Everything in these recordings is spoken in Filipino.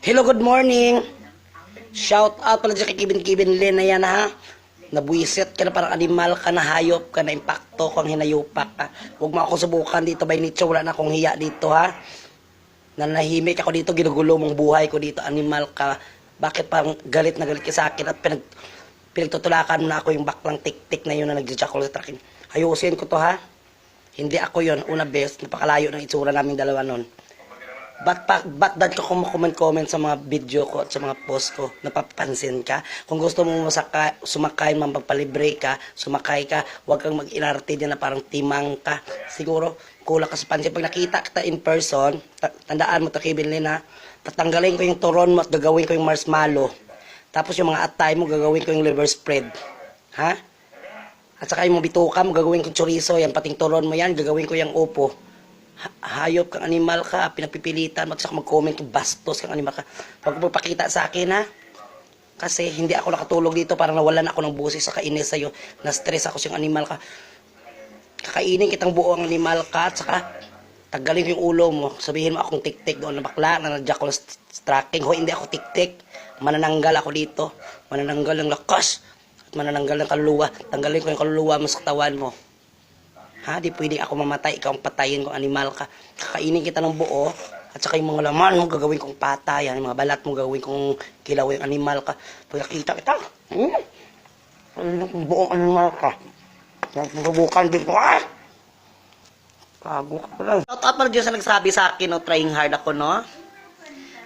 Hello, good morning. Shout out pala dyan kay Kibin Lin na yan ha. Nabuisit ka na, parang animal ka na, hayop ka na, impacto kung hinayupak ka. Huwag mo ako subukan dito by nature, wala na akong hiya dito ha. Nanahimik ako dito, ginugulo mong buhay ko dito, animal ka. Bakit parang galit na galit ka sa akin at pinagtutulakan mo na ako yung baklang tik-tik na yun na nagjajakol sa tracking. Ayusin ko to ha. Hindi ako yon una best, napakalayo ng itsura naming dalawa nun. Ba't dad ko comment sa mga video ko at sa mga post ko, napapansin ka? Kung gusto mo sumakay, magpalibre ka, sumakay ka, huwag kang mag-inarte dyan na parang timang ka. Siguro, kulang ka sa pansin. Pag nakita kita in person, tandaan mo ito, Kevin Lin ha, tatanggalin ko yung turon mo at gagawin ko yung marshmallow. Tapos yung mga atay mo, gagawin ko yung liver spread. Ha? At saka yung bituka mo, gagawin ko chorizo, yan, pating turon mo yan, gagawin ko yung upo. Hayop kang animal ka, pinagpipilitan, mag-comment kung bastos kang animal ka. Huwag mo pakita sa akin ha. Kasi hindi ako nakatulog dito, parang nawalan ako ng busis sa kainis sa'yo. Na-stress ako siyang animal ka. Kakainin kitang buo ang animal ka, at saka tanggalin ko yung ulo mo. Sabihin mo akong tik-tik doon na bakla, na nag-jackal tracking. Ho, hindi ako tik-tik. Manananggal ako dito. Manananggal ng lakas. At manananggal ng kaluluwa. Tanggalin ko yung kaluluwa mo sa katawan mo. Ha, di pwedeng ako mamatay, ikaw ang patayin kung animal ka. Kakainin kita ng buo, at saka yung mga laman mo gagawin kong patayan, yung mga balat mo gagawin kong kilaw yung animal ka. Pag nakita kita, buong animal ka. Subukan din ko, Kago ka pala. Shout out pala dyan sa nagsabi sa akin, no, trying hard ako, no?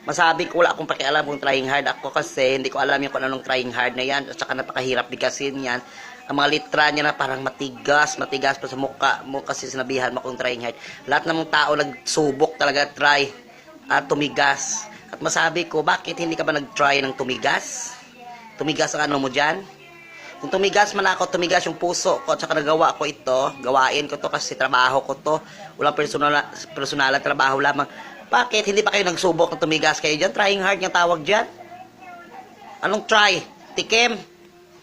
Masabi ko, wala akong pakialam kung trying hard ako kasi hindi ko alam yung kung anong trying hard na yan, at saka napakahirap bigasin yan. Ang mga litra niya na parang matigas pa sa mukha mo kasi sinabihan mo kung trying hard. Lahat ng mga tao nagsubok talaga try at tumigas. At masabi ko, bakit hindi ka ba nag-try ng tumigas? Tumigas ang ano mo dyan? Kung tumigas man ako, tumigas yung puso ko at saka nagawa ko ito, gawain ko to kasi trabaho ko to. Walang personal trabaho lamang. Bakit hindi pa kayo nagsubok ng tumigas kayo dyan? Trying hard yung tawag dyan? Anong try? Tikim?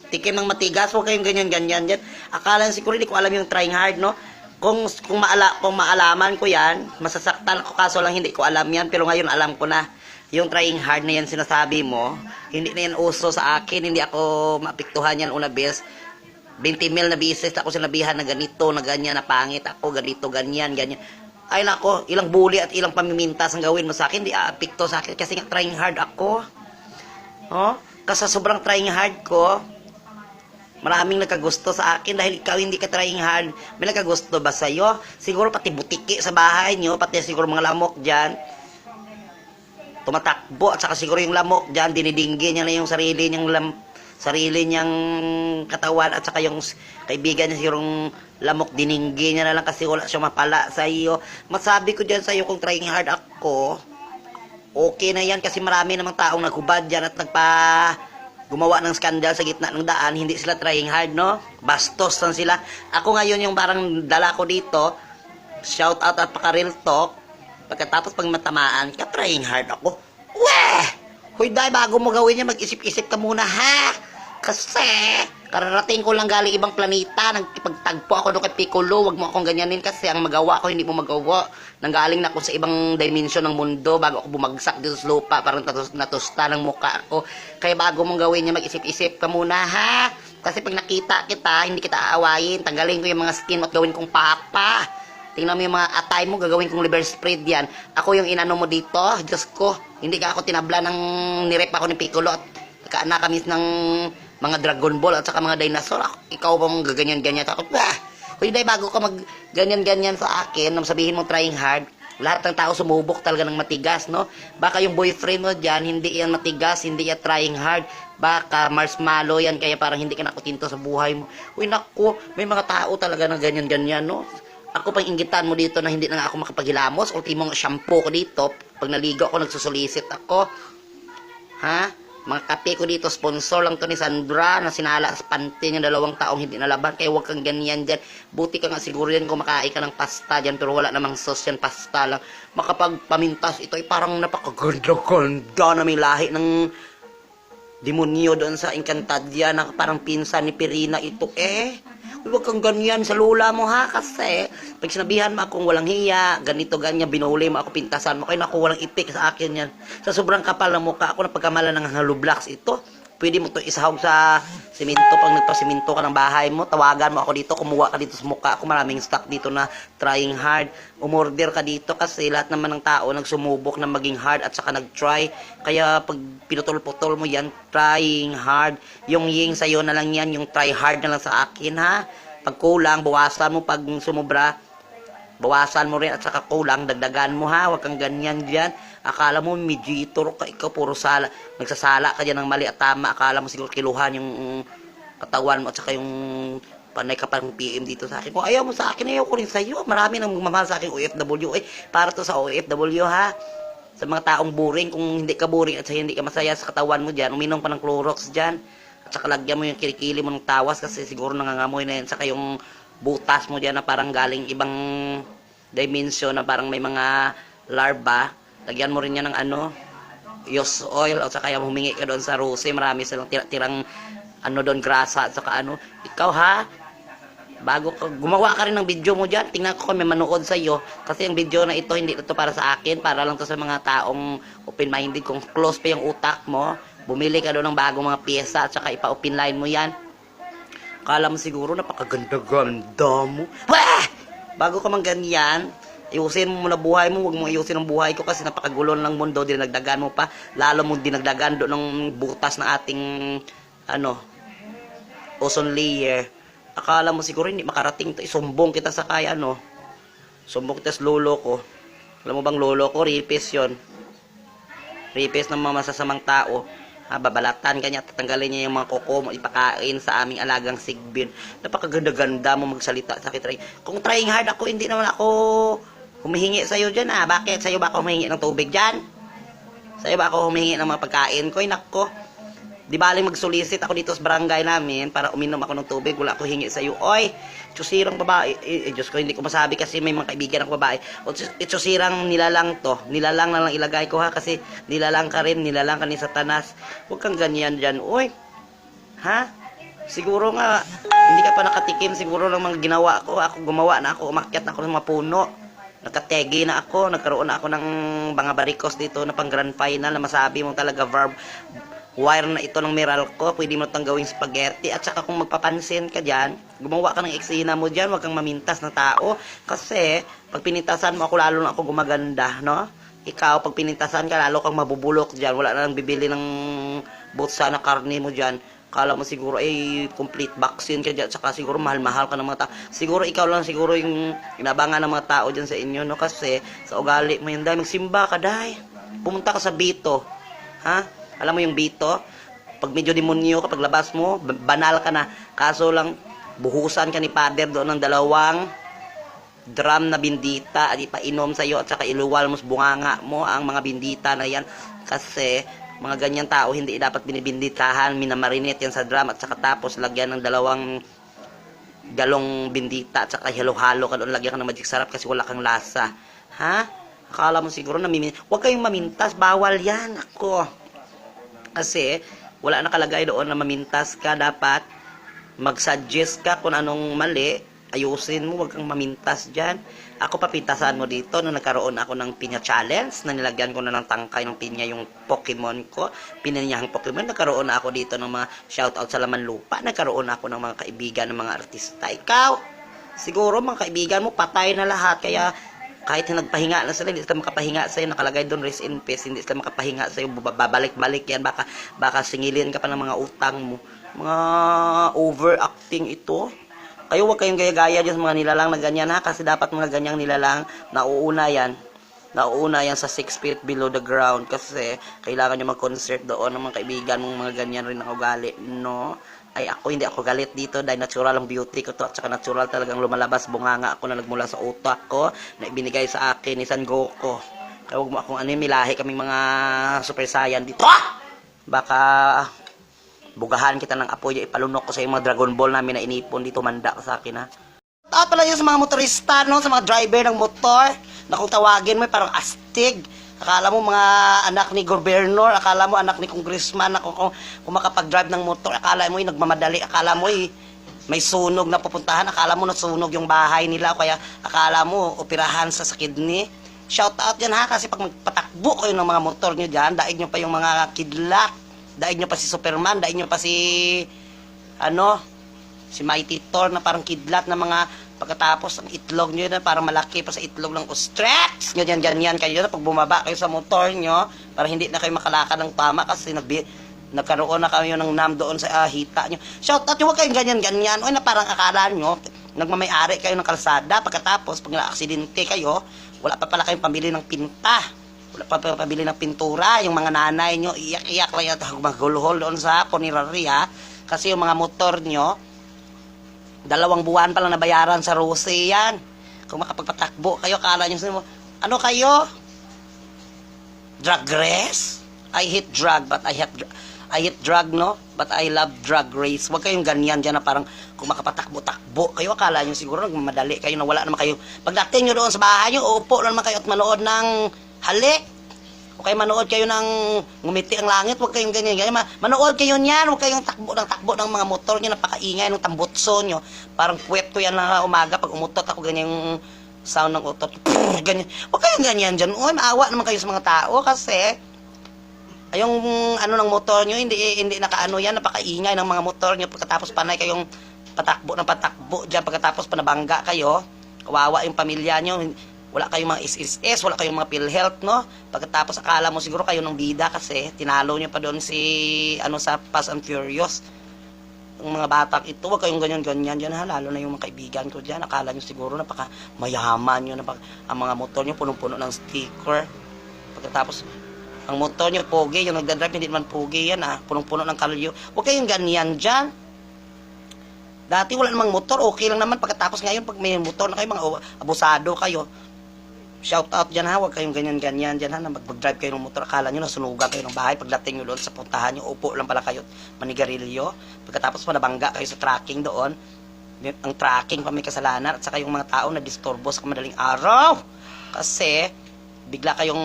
Tikim ng matigas, huwag kayong ganyan-ganyan dyan. Akala siguro hindi ko alam yung trying hard, no? Kung maalaman ko yan, masasaktan ako, kaso lang hindi ko alam yan. Pero ngayon alam ko na. Yung trying hard na yan sinasabi mo, hindi na yan uso sa akin, hindi ako mapiktuhan yan una bes. 20 mil na bisis ako sinabihan na ganito, na ganyan, na pangit ako, ganito, ganyan. Ay nako, ilang bully at ilang pamimintas ang gawin mo sa akin, hindi apikto sa akin kasi nga trying hard ako. Oh? Kasi sobrang trying hard ko, maraming nagkagusto sa akin dahil ikaw hindi ka trying hard. May nagkagusto ba sa'yo? Siguro pati butiki sa bahay nyo, pati siguro mga lamok dyan, tumatakbo, at saka siguro yung lamok dyan, dinidinggi niya na yung sarili niyang katawan, at saka yung kaibigan niya sigurong lamok, dininggi niya na lang kasi wala siya mapala sa iyo. Masabi ko dyan sa iyo kung trying hard ako, okay na yan kasi marami namang taong naghubad dyan at gumawa ng skandal sa gitna ng daan, hindi sila trying hard, no? Bastos lang sila. Ako ngayon yung parang dala ko dito, shout out at paka-real talk, pagkatapos pag matamaan, ka-trying hard ako. Weh! Hoy, dahil bago mo gawin yan, mag-isip-isip ka muna, ha? Kasi, kararating ko lang galing ibang planeta, nagpagtagpo ako doon kay Piccolo, wag mo akong ganyanin kasi ang magawa ko, hindi mo magawa. Nanggaling na ako sa ibang dimension ng mundo bago ako bumagsak dito sa lupa, parang natusta ng mukha ako. Kaya bago mong gawin yan, mag-isip-isip ka muna, ha? Kasi pag nakita kita, hindi kita aawayin, tanggalin ko yung mga skin at gawin kong papa. Tingnan mo yung mga atay mo, gagawin kong liver spread yan. Ako yung inano mo dito, Diyos ko. Hindi ka ako tinabla ng nirep ako ni Piccolo at nakaana kami ng mga Dragon Ball at saka mga dinosaur. Ikaw pa mong gaganyan-ganyan. Takot ba? Kung hindi bago ka mag ganyan-ganyan sa akin, nang sabihin mo trying hard, lahat ng tao sumubok talaga ng matigas, no? Baka yung boyfriend mo dyan, hindi yan matigas, hindi yan trying hard. Baka marshmallow yan, kaya parang hindi ka nakutinto sa buhay mo. Uy, naku, may mga tao talaga ng ganyan-ganyan, no? Ako pang inggitan mo dito na hindi na nga ako makapaghilamos. Ultimong shampoo ko dito. Pag naligo ako, nagsusulisit ako. Ha? Mga kape ko dito, sponsor lang to ni Sandra na sinala sa panty niya 2 taong hindi nalaban. Kaya huwag kang ganyan dyan. Buti ka nga siguro yan kumakain ka ng pasta dyan. Pero wala namang sauce yan, pasta lang. Makapagpamintas ito ay parang napakaganda-ganda na may lahi ng demonyo doon sa Encantadia na parang pinsan ni Pirina ito Huwag kang ganyan sa lula mo ha, kasi pag sinabihan mo akong walang hiya, ganito, ganyan, binuli mo ako, pintasan mo, kaya naku, walang ipik sa akin yan. Sa sobrang kapal ng mukha ako, napagkamala ng hollow blocks ito. Pwede mo to isahog sa simento, pag nagpasimento ka ng bahay mo, tawagan mo ako dito, kumuha ka dito sa mukha ako, maraming stock dito na trying hard. Umorder ka dito kasi lahat naman ng tao nagsumubok na maging hard at saka nag-try. Kaya pag pinutol-putol mo yan, trying hard. Yung ying sa'yo na lang yan, yung try hard na lang sa akin ha. Pag kulang, bawasan mo, pag sumubra, bawasan mo rin at saka kulang, dagdagan mo ha, huwag kang ganyan dyan. Akala mo, mediator ka, ikaw puro sala. Nagsasala ka dyan ng mali at tama. Akala mo siguro kiluhan yung katawan mo at saka yung panay ka parang PM dito sa akin. Kung ayaw mo sa akin, ayaw ko rin sa'yo. Marami nang mamahal sa akin OFW. Para to sa OFW ha. Sa mga taong boring, kung hindi ka boring at saka hindi ka masaya sa katawan mo dyan, uminom pa ng Clorox dyan. At saka lagyan mo yung kilikili mo ng tawas kasi siguro nangangamoy na yan. Saka yung butas mo dyan na parang galing ibang dimension na parang may mga larva. Lagyan mo rin yan ng use oil at saka humingi ka doon sa Rose. Marami silang tirang doon, grasa at saka Ikaw ha, bago ka, gumawa ka rin ng video mo dyan. Tingnan ko kung may manood sa iyo. Kasi yung video na ito, hindi ito para sa akin. Para lang to sa mga taong open-minded. Kung close pa yung utak mo, bumili ka doon ng bagong mga pyesa at saka ipa-open line mo yan. Kala mo siguro napakaganda-ganda mo. Wah! Bago ka mang ganyan, ayusin mo muna buhay mo, huwag mo ayusin ang buhay ko kasi napakagulo ng mundo, dinagdagan mo pa, lalo mo dinagdagan doon ng butas na ating, ozone layer. Akala mo siguro hindi makarating to, isumbong kita sa kaya, sumbong kita sa lolo ko. Alam mo bang lolo ko, rapist yun. Rapist ng mga masasamang tao. Babalatan ka niya, tatanggalin niya yung mga kuko mo, ipakain sa aming alagang sigbin. Napakaganda-ganda mo magsalita sa akin. Kung trying hard ako, hindi naman ako humihingi sa'yo dyan Bakit? Sa'yo ba ako humihingi ng tubig dyan? Sa'yo ba ako humihingi ng mga pagkain ko? Nako. Di baling magsulisit ako dito sa barangay namin para uminom ako ng tubig. Wala ako hingi sa'yo. Oy, tsusirang babae. Diyos ko, hindi ko masabi kasi may mga kaibigan ng babae. O tsusirang nilalang to. Nilalang na lang ilagay ko ha kasi nilalang ka rin. Nilalang ka ni Satanas. Huwag kang ganyan dyan. Oy, ha? Siguro nga, hindi ka pa nakatikim siguro ng mga ginawa ko. Ako gumawa na ako. Umakyat na ako ng mga puno. Nakategi na ako. Nagkaroon na ako ng mga barikos dito na pang grand final na masabi mo talaga wire na ito ng Meralco, pwede mo itong gawing spaghetti. At saka kung magpapansin ka dyan, gumawa ka ng eksena mo dyan, huwag kang mamintas na tao. Kasi, pag pinintasan mo ako, lalo na ako gumaganda, no? Ikaw, pag pinintasan ka, lalo kang mabubulok dyan. Wala na lang bibili ng butsa na karne mo dyan. Kala mo siguro, complete vaccine ka dyan. Saka siguro, mahal-mahal ka ng mga tao. Siguro, ikaw lang siguro yung inabangan ng mga tao dyan sa inyo, no? Kasi, sa ugali mo yun, dahil magsimba ka, dahil. Pumunta ka sa Bito. Ha? Alam mo yung Bito? Pag medyo demonyo ka, paglabas mo, banal ka na. Kaso lang, buhusan ka ni Father doon ng 2 drum na bindita at ipainom sa'yo at saka iluwal mo sa bunganga mo ang mga bindita na yan. Kasi, mga ganyan tao, hindi dapat binibinditahan, minamarinate yan sa drum at saka tapos lagyan ng 2 galong bindita at saka halo-halo ka doon, lagyan ka ng magic sarap kasi wala kang lasa. Ha? Akala mo siguro huwag kayong mamintas, bawal yan. Ako. Kasi, wala nakalagay doon na mamintas ka. Dapat, mag-suggest ka kung anong mali. Ayusin mo, wag kang mamintas dyan. Ako, papitasan mo dito nung nagkaroon ako ng pinya challenge, na nilagyan ko na ng tangkay ng pinya yung Pokemon ko. Pinanyahang Pokemon. Nagkaroon na ako dito ng mga shoutout sa laman lupa. Nagkaroon na ako ng mga kaibigan ng mga artista. Ikaw, siguro mga kaibigan mo, patay na lahat. Kaya, kahit na nagpahinga na sila, hindi sila makapahinga sa'yo, nakalagay doon, rest in peace, hindi sila makapahinga sa'yo, babalik-balik yan, baka singilin ka pa ng mga utang mo. Mga overacting ito. Kayo huwag kayong gaya-gaya dyan sa mga nilalang na ganyan ha, kasi dapat mga ganyang nilalang, nauuna yan sa 6 feet below the ground, kasi kailangan nyo mag-concert doon ng mga kaibigan mong mga ganyan rin ang ugali, no? Ay ako, hindi ako galit dito dahil natural ang beauty ko to at saka natural talagang lumalabas bunganga ako na nagmula sa utak ko na ibinigay sa akin ni San Goku. Kaya huwag mo akong milahi kaming mga super saiyan dito. Baka bugahan kita ng apoy, ipalunok ko sa yung mga Dragon Ball namin na inipon dito, manda ka sa akin ha. Taot pala yun sa mga motorista, no? Sa mga driver ng motor na kung tawagin mo parang astig. Akala mo mga anak ni gobernador, akala mo anak ni congressman, kung makapag-drive ng motor, akala mo nagmamadali, akala mo may sunog na pupuntahan, akala mo nasunog yung bahay nila, kaya akala mo operahan sa kidney. Shout out yan ha, kasi pag magpatakbo kayo ng mga motor nyo dyan, daig nyo pa yung mga kidlat, daig nyo pa si Superman, daig nyo pa si Mighty Thor na parang kidlat na mga. Pagkatapos, ang itlog nyo na parang malaki pa sa itlog ng ostrich. Ganyan kayo na pag bumaba kayo sa motor nyo, para hindi na kayo makalakad ng tama kasi nagkaroon na kayo ng nam doon sa hita nyo. Shout out nyo, huwag kayong ganyan. O na parang akala nyo, nagmamayari kayo ng kalsada. Pagkatapos, pag na-aksidente kayo, wala pa pala kayong pambili ng pinta. Wala pa pambili ng pintura. Yung mga nanay nyo, iyak-iyak lang yan, magulhol doon sa punirarya. Kasi yung mga motor nyo, 2 buwan pa lang nabayaran sa Rose yan. Kung makapagpatakbo kayo, kala nyo, ano kayo? Drug race? I hate drug, but I hate drug, no? But I love drug race. Huwag kayong ganyan dyan na parang kung makapatakbo-takbo kayo, akala nyo siguro nagmamadali kayo na wala naman kayo. Pagdating nyo doon sa bahay nyo, uupo na naman kayo at manood ng halik. O kayo manood kayo ng ngumiti ang langit, huwag kayong ganyan. Manood kayo niyan, huwag kayong takbo ng mga motor nyo, napakaingay ng tambutso nyo. Parang puwet ko yan na umaga, pag umutot ako, ganyan yung sound ng utot. Ganyan. Huwag kayong ganyan dyan. Uy, maawa naman kayo sa mga tao kasi yung ng motor nyo, hindi nakaano yan, napakaingay ng mga motor nyo. Pagkatapos panay kayong patakbo dyan, pagkatapos panabangga kayo, kawawa yung pamilya nyo. Wala kayong mga SSS, wala kayong mga PhilHealth, no? Pagkatapos akala mo siguro kayo ng bida kasi tinalo nyo pa doon sa Fast and Furious. Ang mga batang ito, wag kayong ganyan dyan ha, lalo na yung mga kaibigan ko dyan. Akala nyo siguro napaka mayaman nyo, ang mga motor nyo punong-puno ng sticker. Pagkatapos, ang motor nyo pogi, yung nagdadrive hindi naman pogi yan ha, punong-puno ng kalyo. Wag kayong ganyan dyan. Dati wala namang motor, okay lang naman. Pagkatapos ngayon, pag may motor na kayo, mga abusado kayo. Shout out dyan ha, huwag kayong ganyan dyan ha, na mag-drive kayo ng motor, akala nyo nasunugan kayo ng bahay, pagdating nyo doon sa puntahan nyo, upo lang pala kayo, manigarilyo, pagkatapos manabangga kayo sa tracking doon, ang tracking pa may kasalanan, at saka yung mga tao na disturbo sa madaling araw, kasi bigla kayong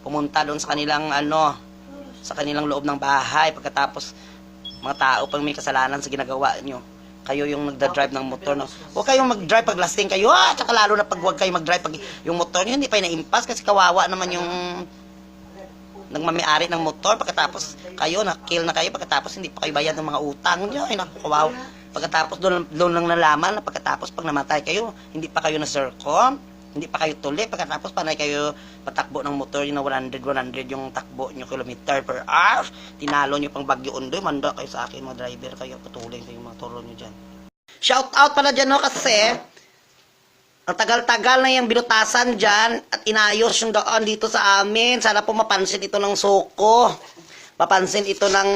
pumunta doon sa kanilang sa kanilang loob ng bahay, pagkatapos mga tao pa may kasalanan sa ginagawa nyo. Kayo yung nagda-drive ng motor, no? Huwag kayong mag-drive pag lasing kayo, tsaka lalo na pag huwag kayo mag-drive pag yung motor nyo, hindi pa na-impas kasi kawawa naman yung nagmamiari ng motor, pagkatapos kayo, na-kill na kayo, pagkatapos hindi pa kayo bayad ng mga utang nyo, ay naku, kawawa. Pagkatapos doon lang nalaman na pagkatapos pag namatay kayo, hindi pa kayo na-circum, hindi pa kayo tuli, pagkatapos panay kayo patakbo ng motor na 100 yung takbo nyo kilometer per hour, tinalo nyo pang Bagyo Undoy, manda kayo sa akin mga driver kayo, patuloy kayo mga turo nyo dyan. Shout out pala dyan no, kasi ang tagal-tagal na yung binutasan dyan at inayos yung daan dito sa amin. Sana po mapansin ito ng Soko, mapansin ito ng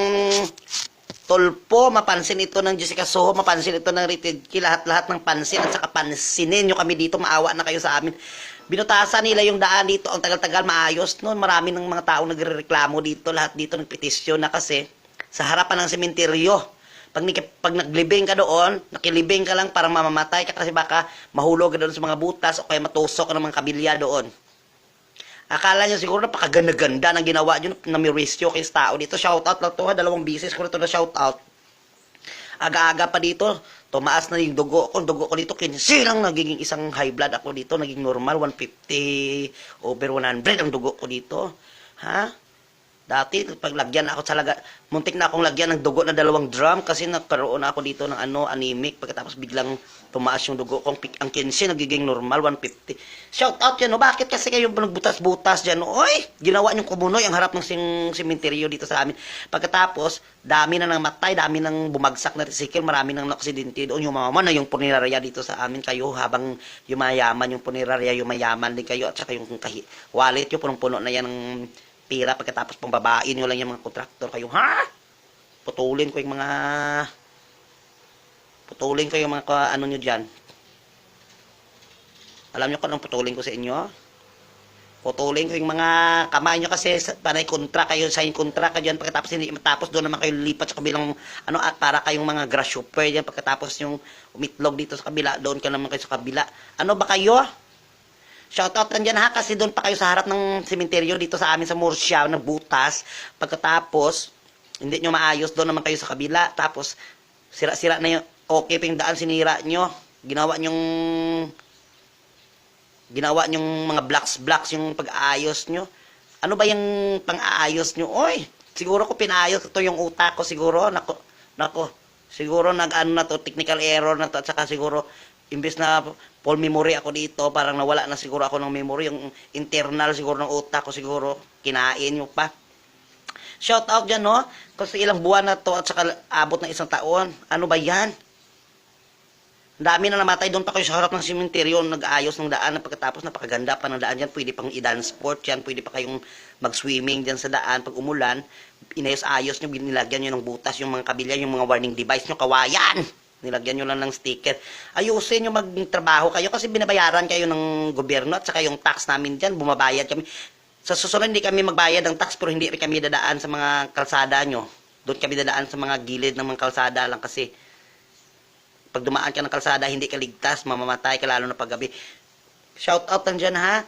Tulpo, mapansin ito ng Jessica Soho, mapansin ito ng Ritedki, lahat-lahat ng pansin at saka pansinin nyo kami dito, maawa na kayo sa amin. Binutasan nila yung daan dito, ang tagal-tagal maayos noon, marami ng mga tao nagrereklamo dito, lahat dito nagpetisyon na kasi sa harapan ng sementeryo. Pag naglibing ka doon, nakilibing ka lang parang mamamatay ka kasi baka mahulog ka doon sa mga butas o kaya matusok ka ng mga kabilya doon. Akala nyo siguro napakaganda-ganda ng ginawa nyo na may rescue kayo sa tao dito. Shoutout lang to ha, 2 beses ko na ito na shoutout. Aga-aga pa dito, tumaas na yung dugo ko. Dugo ko dito, kinsilang nagiging isang high blood ako dito. Naging normal, 150 over 100 ang dugo ko dito. Ha? Dati, pag lagyan ako muntik na akong lagyan ng dugo na 2 drum kasi nagkaroon ako dito ng anemic. Pagkatapos biglang tumaas yung dugo ko. Ang 15 nagiging normal, 150. Shout out yan, no? Bakit kasi kayo nagbutas-butas dyan? Oy, ginawa yung kumunoy ang harap ng sementeryo dito sa amin. Pagkatapos, dami na namatay, dami nang bumagsak na tricycle, marami nang naksidente doon. Yung mama na yung punerarya dito sa amin. Kayo habang yumayaman yung punerarya, yumayaman din kayo. At saka yung wallet yung punong-puno na yan ng pira, pagkatapos pambabain nyo lang yung mga kontraktor kayo, ha? Putulin ko yung mga ano nyo dyan. Alam nyo kung anong putulin ko sa inyo? Putulin ko yung mga kamay nyo kasi panay kontra kayo, sign kontra ka dyan, pagkatapos hindi matapos doon naman kayo lipat sa kabilang at para kayong mga grass shopper dyan, pagkatapos yung umitlog dito sa kabila, doon ka naman kayo sa kabila. Ano ba kayo? Shoutout nandiyan ha, kasi doon pa kayo sa harap ng sementeryo dito sa amin sa Murcia, nagbutas. Pagkatapos, hindi nyo maayos, doon naman kayo sa kabila. Tapos, sira-sira na yung, okay pa yung daan, sinira nyo. Ginawa nyong mga blocks yung pag-aayos nyo. Ano ba yung pang-aayos nyo? Oy, siguro ko pinaayos ito yung utak ko, siguro. Nako, siguro nag-ano na to, technical error na to, at saka siguro, imbes na full memory ako dito, parang nawala na siguro ako ng memory, yung internal siguro ng utak ko siguro, kinain nyo pa. Shout out dyan, no? Kasi ilang buwan na to at saka abot ng 1 taon. Ano ba yan? Ang dami na namatay doon pa kayo sa harap ng sementeryo, nag-aayos ng daan, pagkatapos napakaganda pa ng daan dyan, pwede pang i-dance sport yan, pwede pa kayong mag-swimming dyan sa daan, pag umulan, inayos-ayos nyo, nilagyan nyo ng butas, yung mga kabilya, yung mga warning device nyo, kawayan! Nilagyan nyo lang ng sticker. Ayusin nyo magtrabaho kayo kasi binabayaran kayo ng gobyerno at saka yung tax namin dyan, bumabayad kami. Sa susunod, hindi kami magbayad ng tax pero hindi rin kami dadaan sa mga kalsada nyo. Doon kami dadaan sa mga gilid ng mga kalsada lang kasi pag dumaan ka ng kalsada, hindi ka ligtas, mamamatay ka lalo na paggabi. Shout out lang dyan ha.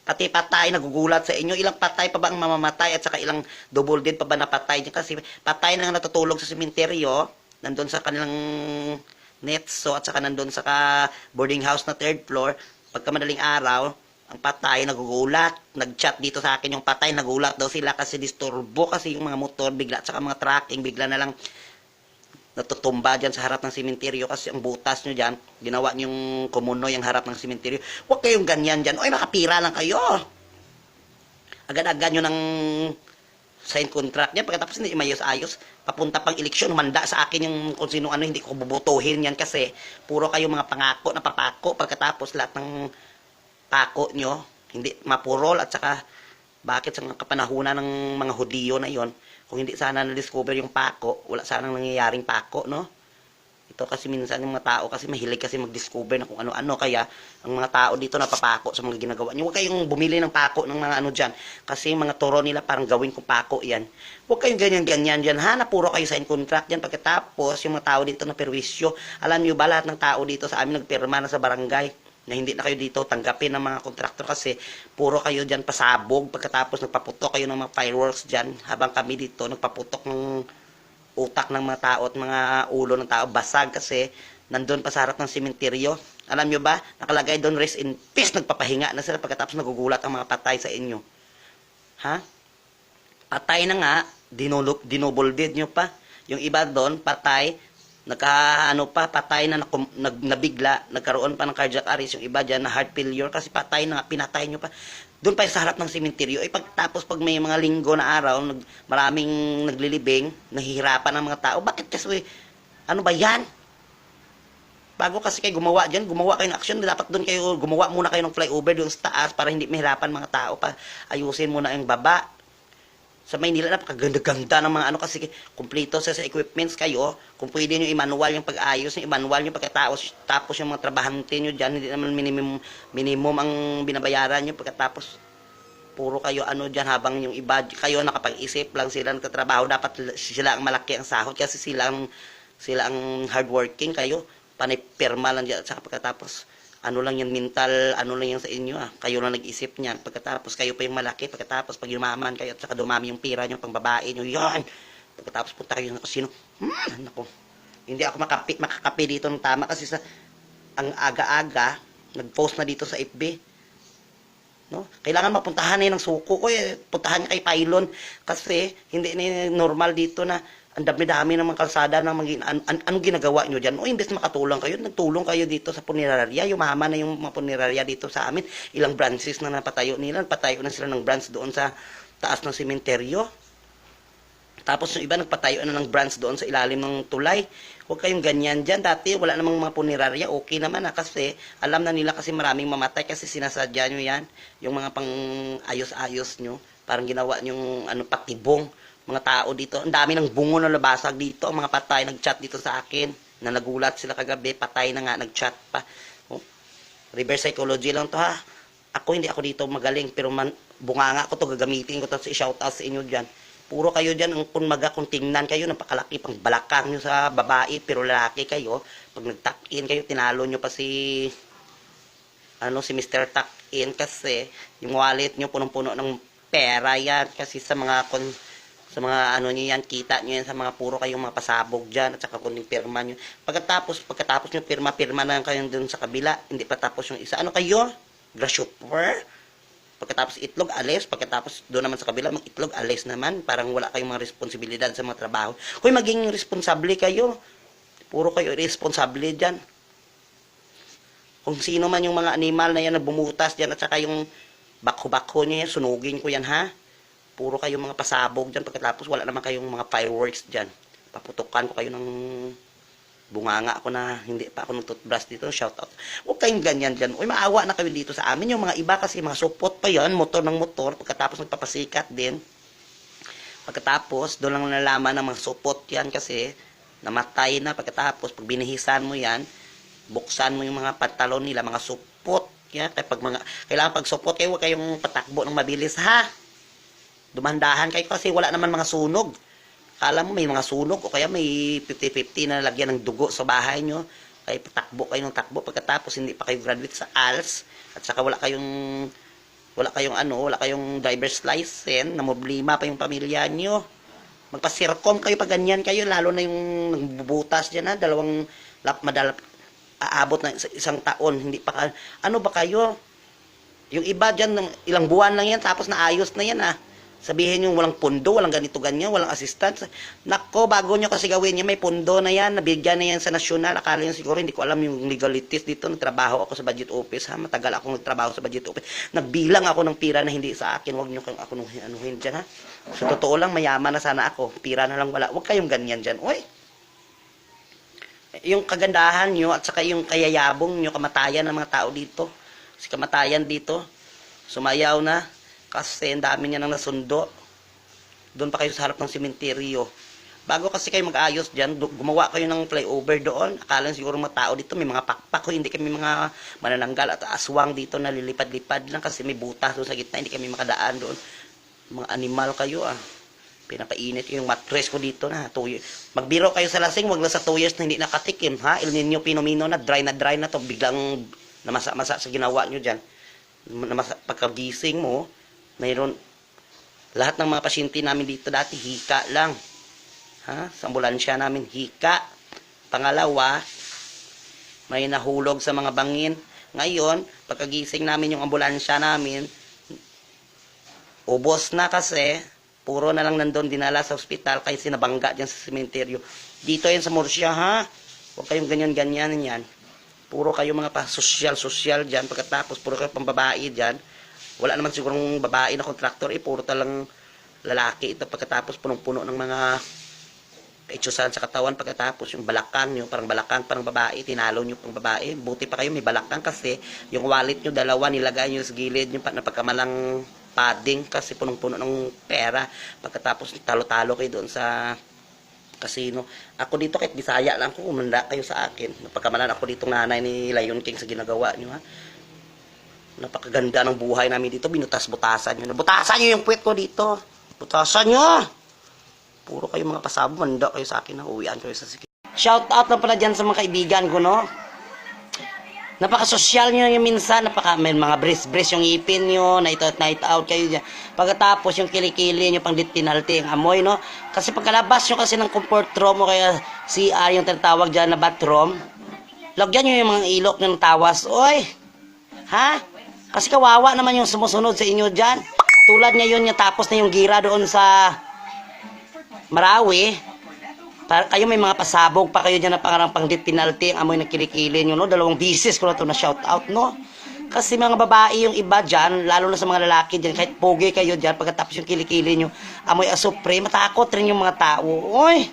Pati patay, nagugulat sa inyo. Ilang patay pa ba ang mamamatay at saka ilang double dead pa ba na patay dyan? Kasi patay na natutulog sa sementeryo, nandun sa kanilang netso at saka nandun sa boarding house na 3rd floor. Pagka madaling araw, ang patay nagugulat. Nag-chat dito sa akin yung patay, nagulat daw sila kasi disturbo kasi yung mga motor bigla at saka mga tracking bigla na lang natutumba dyan sa harap ng sementeryo kasi ang butas nyo dyan, ginawa nyo yung kumuno yung harap ng sementeryo. Huwag kayong ganyan dyan. Oy, makapira lang kayo. Agad-agad nyo ng sign contract yan. Pagkatapos hindi mayos-ayos, papunta pang eleksyon, humanda sa akin yung kung sino ano, hindi ko bubutuhin yan kasi puro kayo mga pangako na papako. Pagkatapos lahat ng pako nyo, hindi mapurol at saka bakit sa kapanahunan ng mga Hudiyo na yon, kung hindi sana na-discover yung pako, wala sanang nangyayaring pako, no? Ito kasi minsan yung mga tao kasi mahilig kasi mag-discover na kung ano-ano, kaya ang mga tao dito napapako sa mga ginagawa nyo. Huwag kayong bumili ng pako ng mga ano dyan, kasi yung mga turo nila parang gawin kong pako yan. Huwag kayong ganyan-ganyan dyan, ha? Napuro kayo sign contract dyan, pagkatapos yung mga tao dito na perwisyo. Alam nyo ba, lahat ng tao dito sa amin nagpirma na sa barangay, na hindi na kayo dito tanggapin ng mga kontraktor kasi puro kayo dyan pasabog, pagkatapos nagpaputok kayo ng mga fireworks dyan, habang kami dito nagpaputok ng utak ng mga tao at mga ulo ng tao basag kasi nandun pa sa harap ng sementeryo. Alam nyo ba, nakalagay doon rest in peace, nagpapahinga na sila pagkatapos nagugulat ang mga patay sa inyo. Ha? Patay na nga, dinouble dead nyo pa. Yung iba doon, patay, patay na nabigla, nagkaroon pa ng cardiac arrest, yung iba dyan na heart failure kasi patay na, pinatay nyo pa. Doon pa sa harap ng sementeryo. Pagtapos pag may mga linggo na araw, maraming naglilibing, nahihirapan ang mga tao. Bakit kasi, ano ba yan? Bago kasi kayo gumawa dyan, gumawa kayo ng aksyon, dapat doon kayo, gumawa muna kayo ng flyover doon sa taas para hindi mahirapan mga tao pa. Ayusin muna yung baba. Sa Maynila, napakaganda-ganda ng mga ano kasi kumpleto sa equipments kayo. Kung pwede nyo i-manual yung pag-ayos, i-manual nyo pagkatapos tapos yung mga trabahante nyo dyan, hindi naman minimum ang binabayaran nyo pagkatapos puro kayo ano dyan habang yung iba kayo nakapag-isip lang sila nagtatrabaho, dapat sila ang malaki ang sahod kasi sila ang hardworking kayo, panipirma lang dyan, saka pagkatapos ano lang yung mental, ano lang yung sa inyo kayo lang nag-isip niyan, pagkatapos kayo pa yung malaki, pagkatapos pag yumaman kayo at saka dumami yung pira nyo pang babae nyo, yan, pagkatapos punta kayo ng kasino, nako, hindi ako makakapi dito ng tama kasi sa ang aga-aga, nag-post na dito sa FB, no? Kailangan mapuntahan ng suko ko, puntahan niya kay Pylon kasi hindi ni normal dito na ang dami-dami ng mga kalsada ng anong ginagawa nyo dyan? O, imbes makatulong kayo, nagtulong kayo dito sa punerarya, yumaman na yung mga punerarya dito sa amin, ilang branches na napatayo nila, napatayo na sila ng branch doon sa taas ng sementeryo. Tapos yung iba nagpatayo na ng branch doon sa ilalim ng tulay. Huwag kayong ganyan dyan. Dati wala namang mga punerarya, okay naman kasi alam na nila kasi maraming mamatay kasi sinasadya nyo yan. Yung mga pang ayos-ayos nyo, parang ginawa nyong patibong. Mga tao dito, ang dami ng bungo na labasag dito, ang mga patay nag-chat dito sa akin, na nagulat sila kagabi, patay na nga, nag-chat pa. Reverse psychology lang to ha. Hindi ako dito magaling, pero bunganga ko to, gagamitin ko to sa i-shoutout sa inyo dyan. Puro kayo dyan, kung tingnan kayo, napakalaki pang balakang nyo sa babae, pero lalaki kayo, pag nag-tuck in kayo, tinalo nyo pa si Mr. Tuck. in kasi yung wallet nyo punong-puno ng pera yan kasi sa mga sa mga ano nyo yan, kita nyo yan sa mga puro kayong mga pasabog dyan at saka kuning pirma nyo. Pagkatapos nyo pirma na kayo dun sa kabila, hindi pa tapos yung isa. Ano kayo? Grasshopper? Pagkatapos itlog, alis. Pagkatapos doon naman sa kabila, mag-itlog, alis naman. Parang wala kayong mga responsibilidad sa mga trabaho. Kung maging responsable kayo, puro kayo responsable dyan. Kung sino man yung mga animal na yan na bumutas dyan at saka yung bakho-bakho nyo yan, sunugin ko yan ha. Puro kayong mga pasabog dyan. Pagkatapos wala naman kayong mga fireworks dyan. Paputukan ko kayo ng bunganga ako na hindi pa ako nag-toothbrush dito. Shout out. Huwag kayong ganyan dyan. Uy, maawa na kayo dito sa amin. Yung mga iba kasi mga support pa yan. Motor ng motor. Pagkatapos nagpapasikat din. Pagkatapos, doon lang nalaman ng mga support yan kasi namatay na. Pagkatapos, pag binihisan mo yan, buksan mo yung mga pantalon nila, mga support. Kaya kailangan pag support kayo, huwag kayong patakbo ng mabilis ha. Dumandahan kayo kasi wala naman mga sunog. Kala mo may mga sunog o kaya may 50-50 na lagyan ng dugo sa bahay nyo. Kaya patakbo kayo ng takbo pagkatapos hindi pa kayo graduate sa ALS at saka wala kayong driver's license, na problema pa yung pamilya nyo. Magpa-sircom kayo pag ganyan kayo, lalo na yung nagbubutas dyan ha, aabot na isang taon, hindi pa ano ba kayo? Yung iba dyan, ilang buwan lang yan, tapos naayos na yan ha. Sabihin nyo walang pundo, walang ganito ganyan, walang assistance. Nako, bago nyo kasi gawin nyo, may pundo na yan, nabigyan na yan sa nasyonal. Akala nyo siguro, hindi ko alam yung legalities dito. Nagtrabaho ako sa budget office, ha? Matagal akong nagtrabaho sa budget office. Nagbilang ako ng pira na hindi sa akin. Huwag nyo kayong ako anuhin dyan, ha? Sa totoo lang, mayaman na sana ako. Pira na lang wala. Huwag kayong ganyan dyan. Uy! Yung kagandahan nyo at saka yung kayayabong nyo, kamatayan ng mga tao dito. Kasi kamatayan dito, sumayaw na. Kasi ang dami niya nang nasundo. Doon pa kayo sa harap ng sementeryo. Bago kasi kayo mag-ayos dyan, gumawa kayo ng flyover doon. Akala siguro mga tao dito, may mga pakpak. Hindi kami mga manananggal at aswang dito na lilipad-lipad lang kasi may butas doon sa gitna. Hindi kami makadaan doon. Mga animal kayo ah. Pinapainit yung mattress ko dito na. Magbiro kayo sa lasing, wag lang sa 2 years na hindi nakatikim. Ha? El Nino Pinomino na dry na to. Biglang namasa-masa sa ginawa nyo dyan. Pagkagising mo, mayroon, lahat ng mga pasyente namin dito dati, hika lang. Ha? Sa ambulansya namin, hika. Pangalawa, may nahulog sa mga bangin. Ngayon, pagkagising namin yung ambulansya namin, ubos na kasi, puro na lang nandun dinala sa ospital, kaya sinabangga dyan sa sementeryo. Dito yan sa Murcia, ha? Huwag kayong ganyan-ganyan yan. Puro kayo mga pa-social dyan. Pagkatapos, puro kayo pambabae dyan. Wala naman sigurong babae na kontraktor, puro talang lalaki ito. Pagkatapos punong-puno ng mga kaitsusan sa katawan. Pagkatapos yung balakang nyo, parang babae, tinalo nyo pang babae. Buti pa kayo may balakang kasi yung wallet nyo, dalawa, nilagay nyo sa gilid nyo na pagkamalang padding kasi punong-puno ng pera. Pagkatapos talo-talo kayo doon sa casino. Ako dito kahit Bisaya lang ko, umanda kayo sa akin. Napagkamalan ako dito nanay ni Lion King sa ginagawa nyo ha. Napakaganda ng buhay namin dito. Binutas-butasan nyo. Butasan nyo yung puwet ko dito. Butasan nyo. Puro kayo mga pasabo. Manda kayo sa akin. Uwian kayo sa sikip. Shout out na pala dyan sa mga kaibigan ko, no? Napaka-social nyo yung minsan. May mga brace yung ipin nyo. Night out kayo dyan. Pagkatapos yung kilikili nyo pang penalty ang amoy, no? Kasi pagkalabas nyo kasi ng comfort room o kaya CR yung tinatawag dyan na bathroom, lagyan nyo yung mga ilok ng tawas. Oy! Ha? Kasi kawawa naman yung sumusunod sa inyo dyan. Tulad ngayon niya tapos na yung gira doon sa Marawi. Kayo may mga pasabog pa kayo dyan na pangarang pang death penalty. Ang amoy na kilikili nyo, no? 2 bisis ko na ito na shout out, no? Kasi mga babae yung iba dyan, lalo na sa mga lalaki dyan, kahit pogi kayo dyan, pagkatapos yung kilikili nyo, amoy asupre, matakot rin yung mga tao. Uy!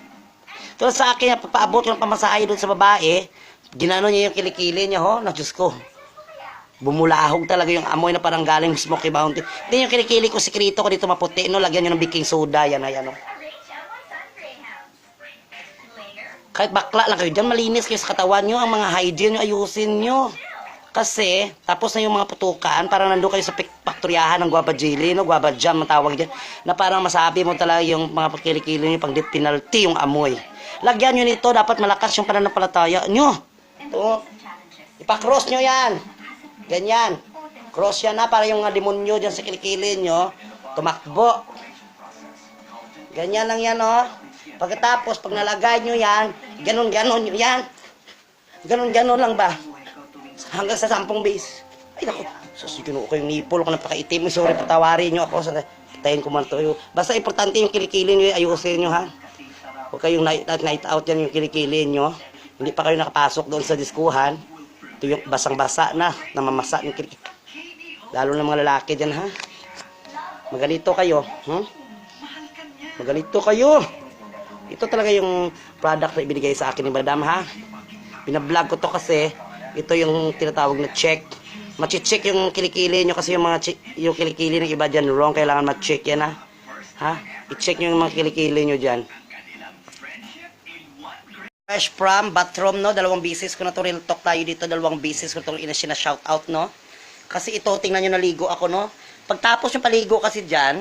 Tulad sa akin, papaabot ko ng pamasahe doon sa babae, ginano niya yung kilikili niya, ho? Na Diyos ko. Bumulahog talaga yung amoy na parang galing Smoky Mountain. Hindi yung kilikili ko, sikrito ko dito maputi, no? Lagyan nyo ng baking soda, yan, ayan, no? Kahit bakla lang kayo dyan, malinis kayo sa katawan nyo, ang mga hygiene nyo, ayusin nyo. Kasi, tapos na yung mga putukan, parang nandun kayo sa faktoryahan ng guava jelly, no? Guava jam, matawag dyan, na parang masabi mo talaga yung mga kilikili nyo, pang death penalty yung amoy. Lagyan nyo nito, dapat malakas yung pananampalataya nyo. Ito, ipakross nyo yan. Ganyan. Cross yan ha, para yung mga demonyo dyan sa kilikili nyo, tumakbo. Ganyan lang yan, oh. Pagkatapos, pag nalagay nyo yan, ganon-ganon nyo yan. Ganon-ganon lang ba? Hanggang sa 10 base. Ay, naku. Susiginuo ko yung nipol ko napakaitim. Sorry, patawarin nyo ako. Tayin ko man to. Basta importante yung kilikili nyo, ayusin nyo, ha? Huwag kayong night out yan yung kilikili nyo. Hindi pa kayo nakapasok doon sa diskuhan. Ito yung basang-basa na, namamasa yung kilikili. Lalo na mga lalaki dyan, ha? Magalito kayo, Magalito kayo. Ito talaga yung product na ibinigay sa akin ni Madam, ha? Binablog ko to kasi ito yung tinatawag na check. Machi-check yung kilikili nyo kasi yung kilikili ng iba dyan wrong. Kailangan ma-check yan, ha? Ha? I-check nyo yung mga kilikili nyo dyan. Fresh from bathroom, no? 2 beses ko na to real talk tayo dito. 2 beses ko itong shout out, no? Kasi ito, tingnan nyo, naligo ako, no? Pagtapos yung paligo kasi dyan,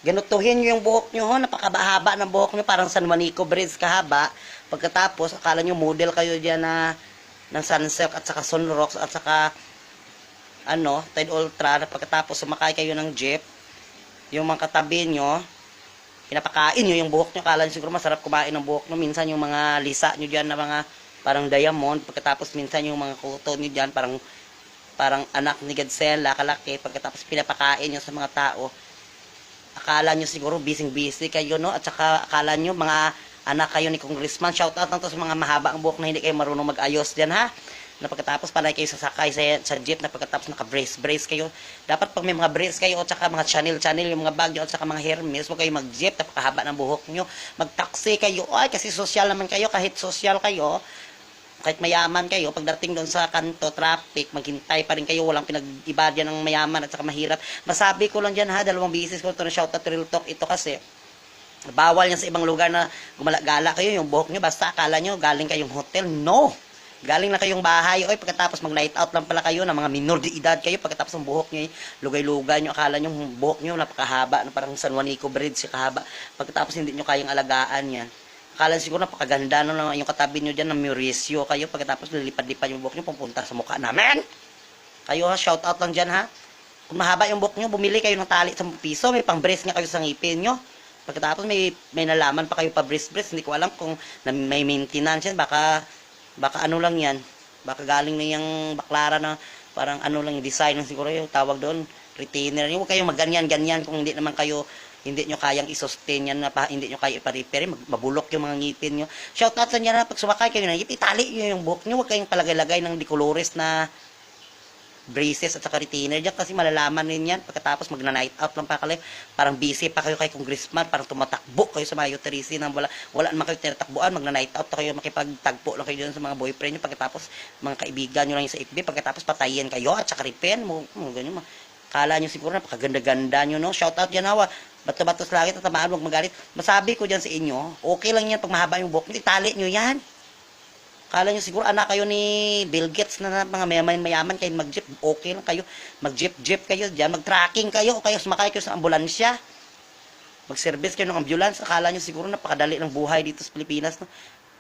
ganutuhin nyo yung buhok nyo, ho? Napakahaba ng buhok nyo, parang San Juanico Bridge kahaba. Pagkatapos, akala nyo model kayo dyan na ng Sunsilk at saka Sunrocks at saka Tide Ultra. Pagkatapos, sumakay kayo ng jeep, yung mga katabi nyo, pinapakain nyo yung buhok nyo. Akala nyo siguro masarap kumain ng buhok nyo. Minsan yung mga lisa nyo dyan na mga parang diamond. Pagkatapos, minsan yung mga kuto nyo dyan, parang anak ni Godzilla, kalaki. Pagkatapos pinapakain nyo sa mga tao, akala nyo siguro busy kayo, no? At saka akala nyo mga anak kayo ni Congressman. Shout out lang to sa mga mahaba ang buhok na hindi kayo marunong mag-ayos dyan, ha? Na pagkatapos panay kayo sasakay sa jeep, na pagkatapos naka-brace kayo. Dapat pag may mga brace kayo at saka mga channel yung mga bag nyo at saka mga Hermes, huwag kayo mag-jeep, napakahaba ng buhok nyo. Mag-taxi kayo. Ay, kasi social naman kayo, kahit social kayo, kahit mayaman kayo, pagdating doon sa kanto, traffic, maghintay pa rin kayo, walang pinag-iba dyan ng mayaman at saka mahirap. Masabi ko lang dyan, ha, 2 beses ko ito na shout out real talk. Ito kasi, bawal yan sa ibang lugar na gumala-gala kayo, yung buhok nyo, basta akala nyo, galing kayong hotel. No! Galing na kayong bahay, oy, pagkatapos mag-night out lang pala kayo, na mga minor de edad kayo, pagkatapos ng buhok nyo, lugay-lugay nyo, akala nyo, buhok nyo, napakahaba, na parang San Juanico Bridge, kahaba, pagkatapos hindi nyo kayang alagaan yan. Akala siguro napakaganda no, yung katabi nyo dyan, na Mauricio kayo, pagkatapos lilipad-lipad yung buhok nyo, pupunta sa mukha namin. Kayo, ha, shout out lang dyan, ha. Kung mahaba yung buhok nyo, bumili kayo ng tali 10 piso, may pang-brace nga kayo sa ngipin nyo. Pagkatapos may nalaman pa kayo pa brace, hindi ko alam kung may maintenance yan, baka ano lang yan, baka galing na yung baklara na parang ano lang yung design lang siguro yung tawag doon, retainer. Huwag kayong magganyan-ganyan kung hindi naman kayo, hindi nyo kayang i-sustain yan, hindi nyo kaya ipa-repair, mabulok yung mga ngipin nyo. Shout out sa nyo na pag sumakay kayo na itali nyo yung buhok nyo, huwag kayong palagay-lagay ng decolores na braces at saka retainer dyan kasi malalaman rin yan. Pagkatapos magna-night out lang pa kayo, parang busy pa kayo kay Congressman, parang tumatakbo kayo sa mga uterisi na wala naman kayo tinatakbuan, magna-night out kayo, makipagtagpo lang kayo dyan sa mga boyfriend nyo. Pagkatapos mga kaibigan nyo lang yung sa FB, pagkatapos patayin kayo at saka ripen mo, ganyan mo. Kala nyo siguro napakaganda-ganda nyo, no? Shout out yan, hawa. Bato-bato sa langit, tatamaan, huwag magalit. Masabi ko dyan sa inyo, okay lang yan pag mahaba yung buhok nyo, itali nyo yan. Kala nyo siguro anak kayo ni Bill Gates na mga mayaman kayo mag-jeep, okay lang kayo. Mag-jeep kayo dyan, mag-tracking kayo, o kayo sumakay kayo sa ambulansya. Mag-service kayo ng ambulance. Akala nyo siguro napakadali ng buhay dito sa Pilipinas. No?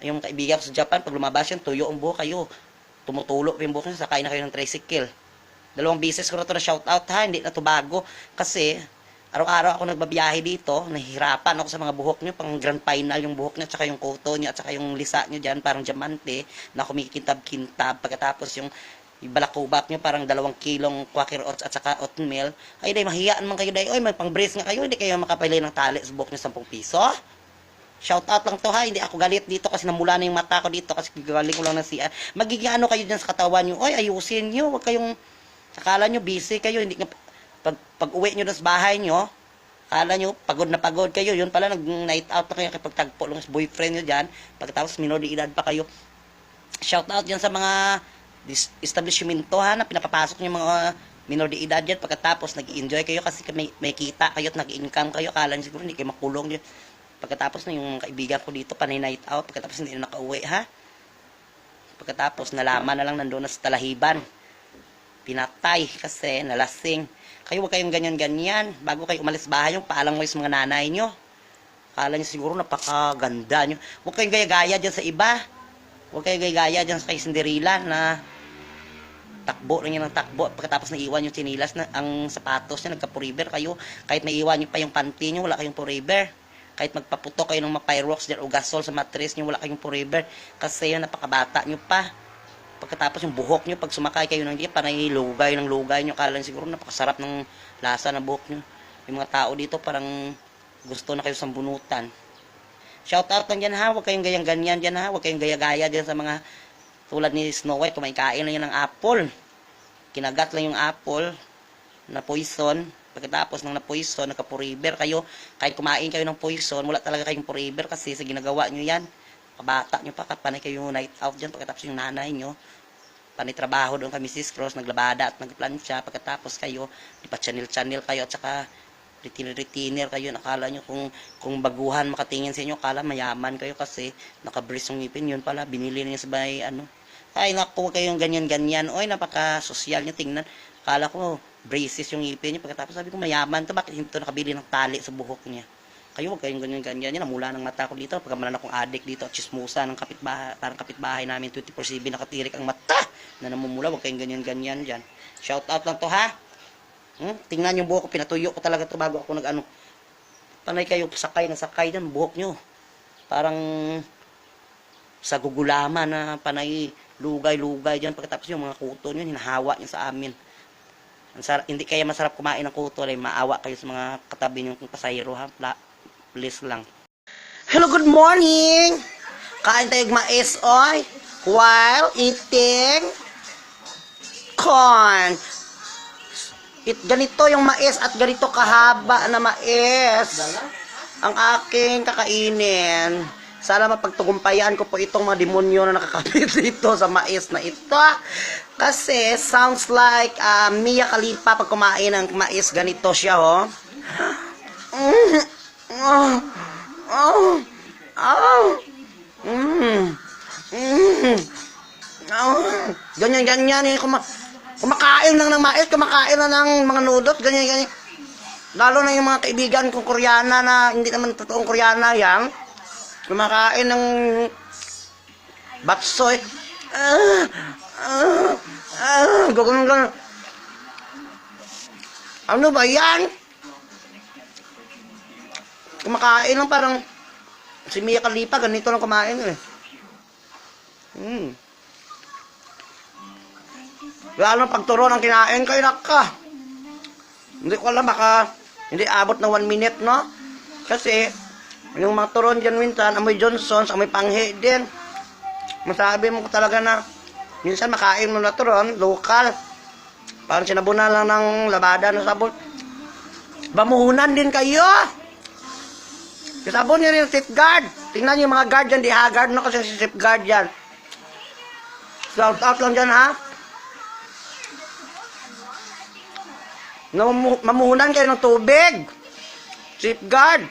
Yung kaibigan ko sa Japan, pag lumabas yan, tuyo ang buhok kayo. Tumutulo pa yung buhok nyo, sakay na kayo ng tricycle. 2 beses ko na ito na shout out, ha, hindi na ito bago. Kasi araw-araw ako nagbabiyahe dito, nahihirapan ako sa mga buhok nyo, pang grand final yung buhok nyo, at saka yung koto nyo, at saka yung lisa nyo dyan, parang diamante, na kumikintab-kintab. Pagkatapos yung balakubak nyo, parang 2 kilong quaker oats at saka oatmeal. Ay, day, mahiyaan man kayo, day. Oy, may pang-brace nga kayo, hindi kayo makapili ng tali sa buhok nyo 10 piso. Shout out lang to, ha, hindi ako galit dito kasi namula na yung mata ko dito kasi galing ko lang ng CR. Magiging ano kayo dyan sa katawan nyo, oy, ayusin nyo, wag kayong, akala nyo busy kayo, hindi nga, pag uwi nyo sa bahay nyo, kala nyo, pagod na pagod kayo, yun pala, nag-night out na kayo, kapag tagpo lang sa boyfriend nyo dyan, pagkatapos minor de edad pa kayo. Shout out dyan sa mga establishmento, ha, na pinapapasok nyo mga minor de edad dyan, pagkatapos nag-enjoy kayo kasi may kita kayo at nag-income kayo, kala nyo siguro hindi kayo makulong dyan. Pagkatapos na yung kaibigan ko dito, panay night out, pagkatapos hindi na nakauwi, ha. Pagkatapos nalaman na lang nandun na sa talahiban. Pinatay kasi nalasing. Kayo huwag kayong ganyan-ganyan. Bago kayo umalis bahay nyo, paalang mo yung mga nanay nyo. Kala nyo siguro napakaganda nyo. Huwag kayong gaya-gaya dyan sa iba. Huwag kayong gaya-gaya dyan sa kay Cinderella na takbo lang yan ng takbo. Pagkatapos naiwan yung chinilas, na, ang sapatos niya, nagka-forever kayo. Kahit naiwan nyo pa yung panty nyo, wala kayong forever. Kahit magpaputok kayo ng mga Pyrox o gasol sa mattress nyo, wala kayong forever. Kasi yun, napakabata nyo pa. Pagkatapos yung buhok nyo, pag sumakay kayo ng jeep, panay lugay ng lugay nyo. Kala siguro napakasarap ng lasa ng buhok nyo. Yung mga tao dito parang gusto na kayo sambunutan. Shout out lang dyan ha, huwag kayong gayang-ganyan dyan ha, huwag kayong gaya-gaya dyan sa mga tulad ni Snow White, kumakain lang yan ng apple. Kinagat lang yung apple na poison. Pagkatapos ng na-poison, nagka-forever kayo. Kahit kumain kayo ng poison, wala talaga kayong forever kasi sa ginagawa nyo yan. Kabata nyo pa, panay kayo night out dyan. Pagkatapos yung nanay nyo, panay trabaho doon kami Sis Cross, naglabada at nagplansya. Pagkatapos kayo, ipa-channel kayo at saka retiner kayo, nakala nyo kung baguhan makatingin sa inyo, kala mayaman kayo kasi nakabris yung ngipin, yun pala binili niya sa bay, ay naku, kayong ganyan-ganyan, oy napaka-sosyal nyo, tingnan, kala ko braces yung ngipin niya, pagkatapos sabi ko mayaman to, bakit hindi to nakabili ng tali sa buhok niya, kayo huwag kayong ganyan-ganyan, yan namula ng mata ko dito, pagkamalan akong addict dito, chismusa ng kapitbahay, parang kapitbahay namin 24/7 nakatirik ang mata na namumula, huwag kayong ganyan-ganyan dyan, shout out lang to ha. Tingnan yung buhok ko, pinatuyo ko talaga ito bago ako panay kayo sakay na sakay ng buhok nyo. Parang sa gugulaman na panay lugay-lugay dyan. Pagkatapos yung mga kuto nyo, hinahawa nyo sa amin. Hindi kaya masarap kumain ng kuto, ay maawa kayo sa mga katabi nyo kung pasahero ha. Please lang. Hello, good morning! Kain tayo mais, oy, while eating corn. Ganito yung mais at ganito kahaba na mais ang aking kakainin. Sana mapagtugumpayan ko po itong mga demonyo na nakakapit dito sa mais na ito. Kasi sounds like Mia Khalifa pag kumain ng mais, ganito siya, oh. Ganyan-ganyan yung kumakain lang ng mais, kumakain lang ng mga nudot, ganyan-ganyan. Lalo na yung mga kaibigan kong Koreana na hindi naman totoong Koreana yan. Kumakain ng batsoy. Gagawin. Ano ba yan? Kumakain lang parang si Mia Khalifa, ganito lang kumain eh. Lalo pagturon ang kinain kayo naka. Hindi ko alam, baka hindi abot na 1 minute, no? Kasi, yung mga turon dyan minsan, amoy Johnson's, amoy panghi din. Masabi mo talaga na, minsan makain mo na turon, local. Parang sinabunan lang ng labada na sabon. Bamuhunan din kayo! Sabon nyo rin yung safeguard. Tingnan yung mga guard dyan, di haggard, no? Kasi si safeguard dyan. Shout out lang dyan, ha? Mamuhunan kayo ng tubig. Safeguard.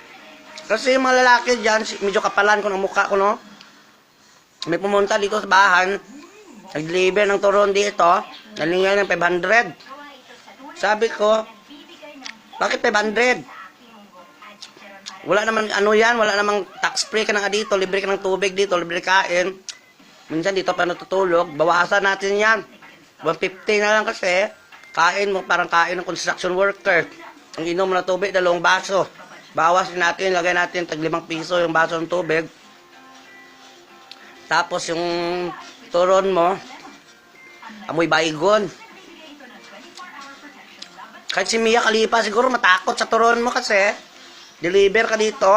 Kasi yung mga lalaki dyan, medyo kapalan ko ng mukha ko, no? May pumunta dito sa bahan, nag-deliver ng turon dito, nalingay ng 500. Sabi ko, bakit 500? Wala naman ano yan, wala namang tax free ka na dito, libre ka ng tubig dito, libre kain. Minsan dito pa natutulog, bawasan natin yan. 150 na lang kasi. Kain mo, parang kain ng construction worker. Ang inom mo na tubig, 2 baso. Bawas natin, lagay natin tag 5 piso yung baso ng tubig. Tapos yung turon mo, amoy baygon. Kahit si Mia Khalifa siguro matakot sa turon mo kasi deliver ka dito.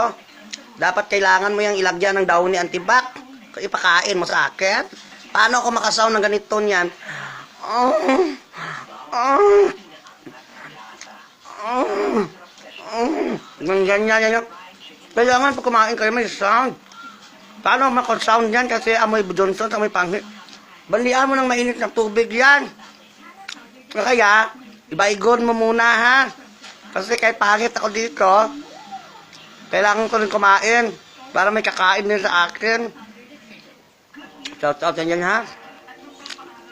Dapat kailangan mo yung ilagyan ng Downy Antibac. Ipakain mo sa akin. Paano ako makasaw ng ganito niyan? Ganyan. Kailangan pag kumain kayo may sound. Paano makon-sound yan kasi amoy Johnson, amoy panghi. Balian mo ng mainit na tubig yan. Kaya, ibaigon mo muna ha. Kasi kahit pangit ako dito, kailangan ko rin kumain para may kakain din sa akin. Shout out yan ha.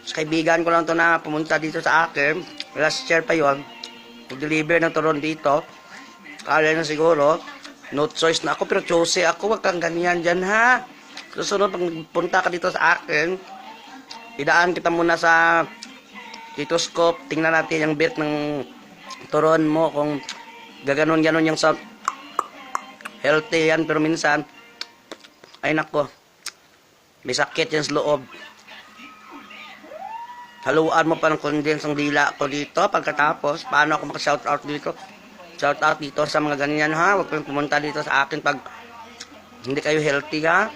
Sa kaibigan ko lang to na pumunta dito sa akin. Last year pa yon, nag-deliver ng turon dito. Kala na siguro, no choice na ako, pero choose ako, wag kang ganyan dyan ha. Susunod, pag punta ka dito sa akin, idaan kita muna sa stethoscope, tingnan natin yung beat ng turon mo kung gaganon-ganon yung sound. Healthy yan, pero minsan ay nako, may sakit yan sa loob. Haluan mo pa ng condense ang dila ko dito. Pagkatapos, paano ako maka-shoutout dito? Shoutout dito sa mga ganyan ha. Huwag kayong pumunta dito sa akin pag hindi kayo healthy ha.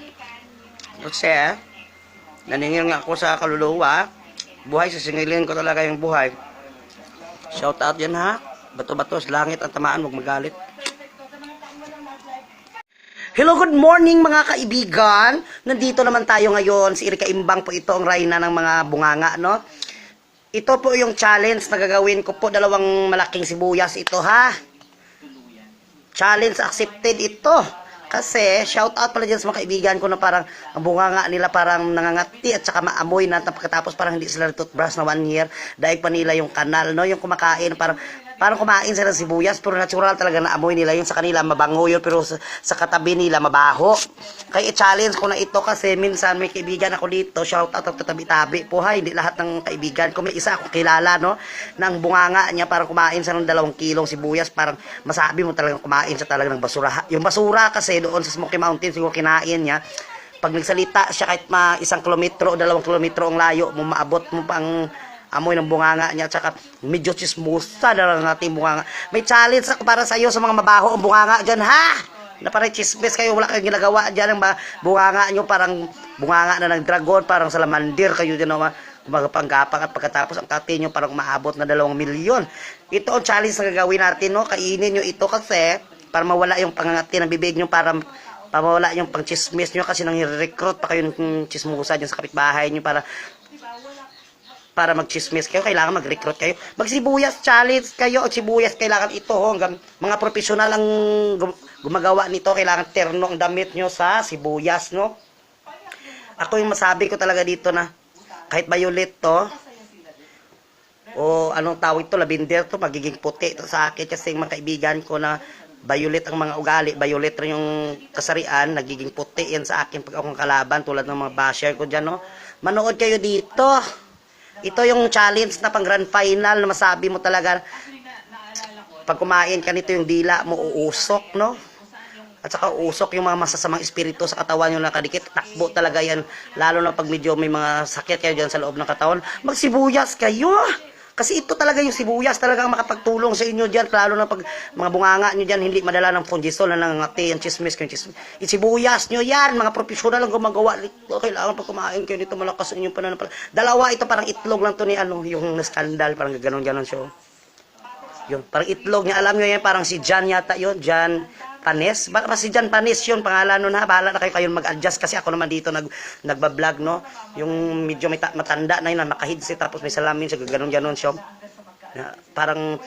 Kasi naningil nga ako sa kaluluwa. Buhay, sisingilin ko talaga yung buhay. Shoutout yan ha. Bato-bato sa langit at tamaan, huwag magalit. Hello, good morning mga kaibigan. Nandito naman tayo ngayon. Si Erika Imbang po ito, ang reyna ng mga bunganga, no? Ito po yung challenge na gagawin ko po. Dalawang malaking sibuyas ito, ha? Challenge accepted ito. Kasi, shout out pala dyan sa mga kaibigan ko na parang ang bunganga nila parang nangangati at saka maamoy na pagkatapos parang hindi sila toothbrush na 1 year. Dahil pa nila yung kanal, no? Yung kumakain, parang kumain sila ng sibuyas, pero natural talaga na amoy nila. Yung sa kanila mabango yun, pero sa katabi nila mabaho. Kaya i-challenge ko na ito kasi minsan may kaibigan ako dito, shout out at tabi-tabi po ha, hindi lahat ng kaibigan ko. May isa ako kilala, no, ng bunganga niya, parang kumain siya ng 2 kilong sibuyas, parang masabi mo talagang kumain siya talaga ng basura. Yung basura kasi doon sa Smoky Mountain, siguro kinain niya. Pag nagsalita siya kahit 1 kilometro o 2 kilometro ang layo mo, maabot mo pang amoy ng bunganga niya, at saka medyo chismosa na lang natin bunganga. May challenge ako para sa iyo sa mga mabaho ang bunganga dyan, ha? Na parang chismes kayo, wala kayong ginagawa dyan, ang bunganga nyo, parang bunganga na ng dragon, parang salamander kayo dyan, gumapanggapang, at pagkatapos ang kati nyo parang maabot na 2 milyon. Ito ang challenge na gagawin natin, no? Kainin nyo ito kasi, para mawala yung pangangati ng bibig nyo, para mawala yung pang chismes nyo, kasi nang recruit pa kayo ng chismosa dyan sa kapitbahay nyo, para mag-chismis kayo, kailangan mag-recruit kayo. Mag-sibuyas challenge kayo, o sibuyas kailangan ito, hanggang mga profesional ang gumagawa nito, kailangan terno ang damit nyo sa sibuyas, no? Ako yung masabi ko talaga dito na, kahit violet to, o anong tawag ito, lavender to, magiging puti to sa akin, kasi mga kaibigan ko na violet ang mga ugali, violet rin yung kasarian, nagiging puti yan sa akin pag akong kalaban, tulad ng mga basher ko dyan, no? Manood kayo dito. Ito yung challenge na pang grand final na masabi mo talaga pag kumain ka nito yung dila mo uusok, no? At saka uusok yung mga masasamang espiritu sa katawan nyo nakadikit. Takbo talaga yan. Lalo na pag medyo may mga sakit kayo dyan sa loob ng katawan. Magsibuyas kayo! Kasi ito talaga yung sibuyas talaga ang makapagtulong sa inyo dyan. Lalo na pag mga bunganga nyo dyan, hindi madala ng fungisol na nangangati, yung chismis, yung chismis. Sibuyas nyo yan, mga profesional ang gumagawa. Kailangan pag kumain kayo nito, malakas ang inyong pananampalataya. Dalawa, ito parang itlog lang to ni yung skandal, parang ganon-ganon siya. Yun, parang itlog niya, alam nyo yan, parang si Jan yata yun, Jan Panes. Baka si Jan Panes yun, pangalan nun ha. Bahala na kayo mag-adjust kasi ako naman dito nagbablog, no. Yung medyo matanda na yun, naka-headset, tapos may salamin siya, ganon-ganon siya. Parang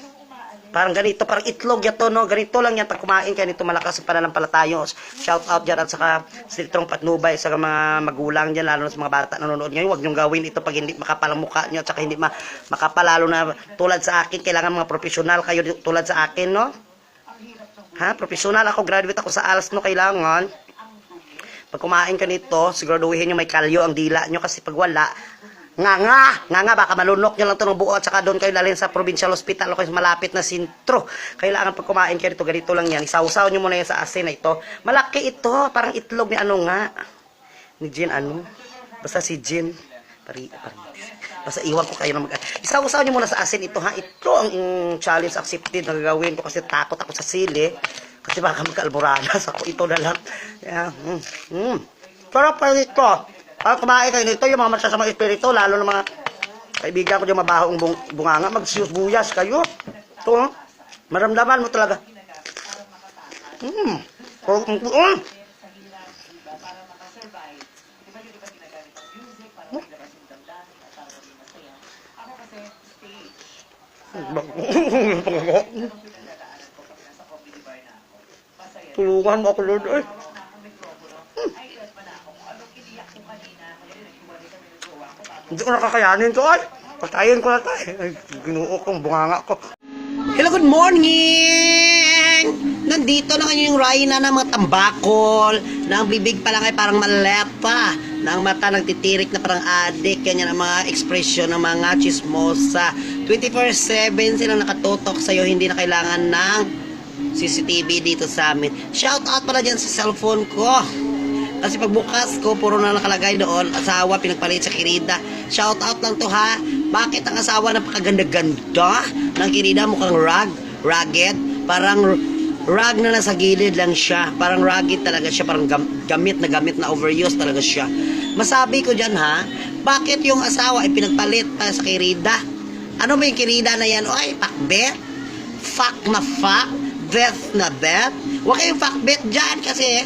ganito, parang itlog yan to, no. Ganito lang yan, pag kumain kayo nito, malakas ang pananampalataya. Shout out dyan at saka siltrong patnubay sa mga magulang dyan, lalo na sa mga bata na nanonood ngayon. Huwag niyong gawin ito pag hindi makapal ang mukha nyo, at saka hindi makapal, lalo na tulad sa akin. Kailangan mga profesional kayo tulad sa akin, no. Ha, profesional ako, graduate ako sa ALS, no. Kailangan pag kumain ka nito, siguraduhin nyo may kalyo ang dila nyo, kasi pag wala, nga baka malunok nyo lang ito ng buo, at saka doon kayo dalhin sa provincial hospital o kayo malapit na sentro. Kailangan pag kumain kayo nito, ganito lang yan, isawsaw nyo muna yan sa asin na ito. Malaki ito, parang itlog ni ni Jean, basta si Jean basta iwan ko kayo na isawsaw nyo muna sa asin ito, ha. Ito ang challenge accepted na gagawin ko, kasi takot ako sa sili, kasi baka magka-alboranas ako. Ito na lang. Sarap pa ito. Kumain kayo nito, yung mga masasamang espiritu, lalo na mga kaibigan ko yung mabahong bunganga, magsiyos-buyas kayo. Ito, maramdaman mo talaga. Tulungan mo ako, Lord. Hindi ko nakakayanin to, ay. Patayin ko na tayo. Ay, ginuo kong bunganga ko. Hello, good morning! Nandito na ngayon yung reyna ng mga tambakol, na ang bibig pa lang ay parang maleta. na ang mata nagtitirik na parang adik. Ganyan ang mga ekspresyon ng mga chismosa. 24/7 silang nakatutok sa'yo, hindi na kailangan ng CCTV dito sa amin. Shout out pala dyan sa cellphone ko. Kasi pagbukas ko, puro na nakalagay doon, asawa, pinagpalit sa Kirida. Shout out lang to ha. Bakit ang asawa napakaganda-ganda ng Kirida? Mukhang rugged. Parang rag na nasa gilid lang siya. Parang rugged talaga siya. Parang gamit na overuse talaga siya. Masabi ko dyan ha, bakit yung asawa ay pinagpalit pa sa Kirida? Ano ba yung Kirida na yan? Ay, pakbet? Fuck na fuck? Death na death? Huwag kayong fuckbet dyan kasi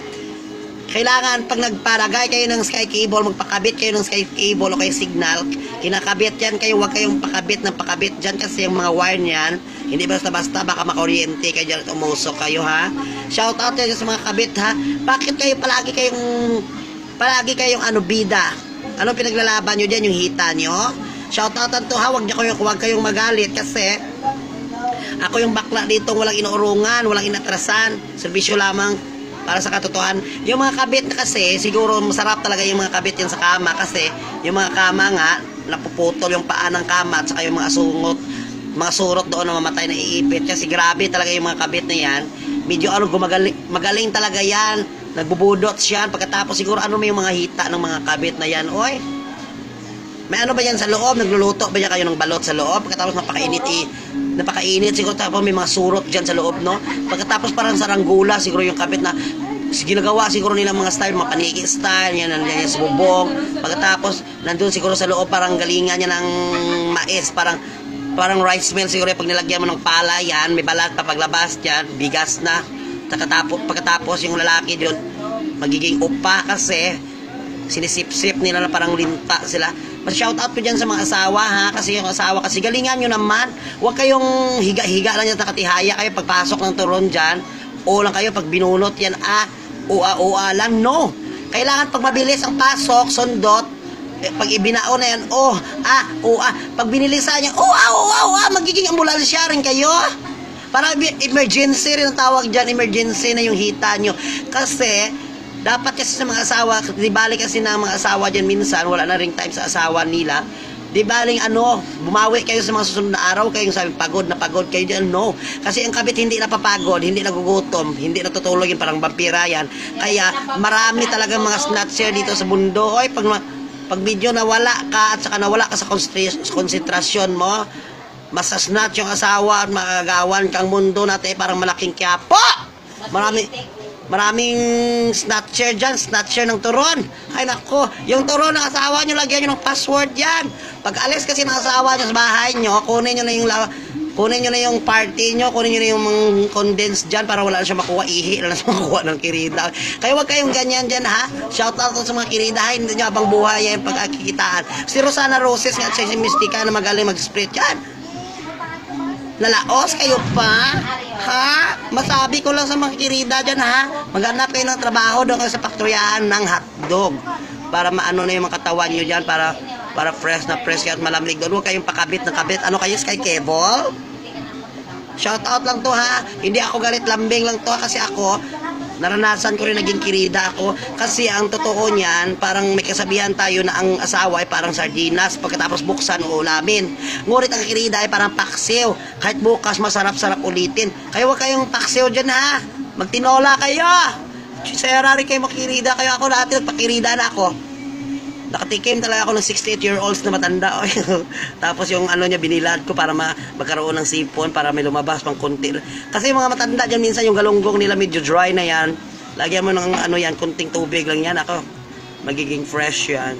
kailangan pag nagpalagay kayo ng sky cable, magpakabit kayo ng sky cable o kay signal, kinakabit yan kayo, huwag kayong pakabit dyan kasi yung mga wire niyan, hindi basta-basta, baka makuryente kayo dyan at umusok kayo ha. Shout out dyan sa mga kabit ha. Bakit kayo palagi kayong bida? Anong pinaglalaban nyo dyan, yung hita nyo? Shout out to ha, huwag kayong magalit kasi ako yung bakla dito, walang inuurungan, walang inatrasan, serbisyo lamang para sa katotohanan. Yung mga kabit na kasi, siguro masarap talaga yung mga kabit yan sa kama kasi yung mga kama nga, napuputol yung paa ng kama at saka yung mga surot doon na mamatay na iipit. Kasi grabe talaga yung mga kabit na yan. Medyo magaling talaga yan. Nagbubudot siya. Pagkatapos siguro may yung mga hita ng mga kabit na yan. Oy, may ba yan sa loob? Nagluluto ba yan kayo ng balot sa loob? Pagkatapos napakainit siguro, tapos may mga surot dyan sa loob, no? Pagkatapos parang saranggula siguro yung kabit na ginagawa siguro nilang mga style, mga paniki style, yan sa bubong. Pagkatapos nandun siguro sa loob parang galingan niya ng mais, parang rice mill siguro pag nilagyan mo ng pala yan, may balat pa paglabas dyan, bigas na. Pagkatapos yung lalaki doon magiging upa kasi sinisip-sip nila na parang linta sila. Shout out po dyan sa mga asawa ha, kasi yung asawa kasi galingan nyo naman, huwag kayong higa-higa lang yan, nakatihaya kayo pagpasok ng turon dyan, o lang kayo pag binunot yan, ua lang, no. Kailangan pag mabilis ang pasok, sundot, pag ibinao na yan, pag binilisan niya, magiging ambulansya rin kayo. Para emergency rin ang tawag dyan, emergency na yung hita nyo. Kasi dapat kasi sa mga asawa, di balik kasi na mga asawa dyan minsan, wala na ring time sa asawa nila. Di baling bumawi kayo sa mga susunod na araw, kayong sabi, pagod kayo dyan, no. Kasi ang kabit hindi napapagod, hindi nagugutom, hindi natutulog yun, parang vampira yan. Kaya marami talagang mga snatcher dito sa mundo. Oy, pag medyo nawala ka at saka nawala ka sa konsentrasyon mo, masasnatch yung asawa at magagawan kang mundo natin parang malaking Quiapo. Maraming snatcher dyan, snatcher ng turon. Ay nako, yung turon ng asawa nyo, lagyan nyo ng password yan. Pag alis kasi ng asawa nyo sa bahay nyo, kunin nyo na yung party nyo, kunin nyo na yung condensed dyan para wala na siya makuha, wala na siya makuha ng Kirida. Kaya huwag kayong ganyan dyan ha. Shout out sa mga Kirida, hindi nyo abang buhay yung pagkakikitaan. Si Rosana Roses nga siya si Mystica na magaling mag-split yan. Lalaos kayo pa? Ha? Masabi ko lang sa mga Kirida dyan ha. Maghanap kayo ng trabaho doon kayo sa faktoryahan ng hotdog. Para maano na yung mga katawan nyo dyan. Para fresh na fresh kayo at malamig doon. Huwag kayong pakabit ng kabit. Ano kayo, sky cable? Shout out lang to ha. Hindi ako galit, lambing lang to kasi ako naranasan ko rin naging Kirida ako. Kasi ang totoo niyan, parang may kasabihan tayo na ang asawa ay parang sardinas, pagkatapos buksan o ulamin. Ngunit ang Kirida ay parang paksiw. Kahit bukas, masarap-sarap ulitin. Kaya huwag kayong paksiw dyan ha. Magtinola kayo. Sa Ferrari kayo makirida. Kaya ako dati nagpakirida na ako. Nakatikim talaga ako ng 68-year-olds na matanda. Tapos yung niya binilad ko para magkaroon ng sipon, para may lumabas pang konti. Kasi yung mga matanda dyan minsan yung galunggong nila medyo dry na yan. Lagyan mo ng kunting tubig lang yan. Magiging fresh yan.